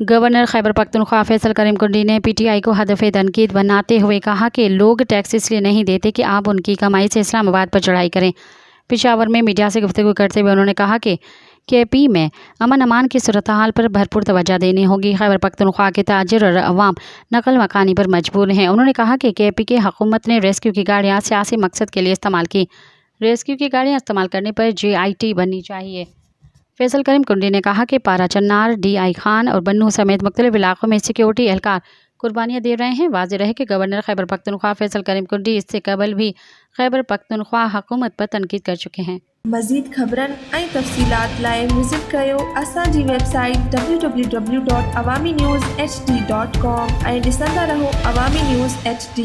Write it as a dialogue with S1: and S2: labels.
S1: Governor Khyber Pakhtunkhwa Faisal करीम कुंडी ने PTI को हदफ तनकीद बनाते हुए कहा कि लोग टैक्स इसलिए नहीं देते कि आप उनकी कमाई से इस्लामाबाद पर चढ़ाई करें। पेशावर में मीडिया से गुफ्तगू करते हुए उन्होंने कहा कि केपी में अमन अमान की सूरत हाल पर भरपूर तवज्जो देनी होगी। खैबर पख्तूनख्वा के ताजिर और अवाम नकल मकानी पर मजबूर हैं। उन्होंने कहा कि केपी की हुकूमत ने रेस्क्यू की गाड़ियाँ सियासी मकसद के लिए इस्तेमाल की। रेस्क्यू की गाड़ियाँ इस्तेमाल करने पर JIT बननी चाहिए। फैसल करीम कुंडी ने कहा कि पारा चन्नार, DI खान और बन्नू समेत मुख्तलिफ इलाकों में सिक्योरिटी एहलकार कुर्बानियाँ दे रहे हैं। वाज़ेह रहे कि गवर्नर खैबर पख्तूनख्वा फैसल करीम कुंडी इससे कबल भी खैबर पख्तूनख्वा हुकूमत पर तनकीद कर चुके हैं।
S2: मज़ीद ख़बरनि ऐं तफ़सीलात लाइ विज़िट कयो असांजी वेबसाइट www.awamiNewsHD.com ऐं ॾिसंदा रहो अवामी न्यूज़ HD।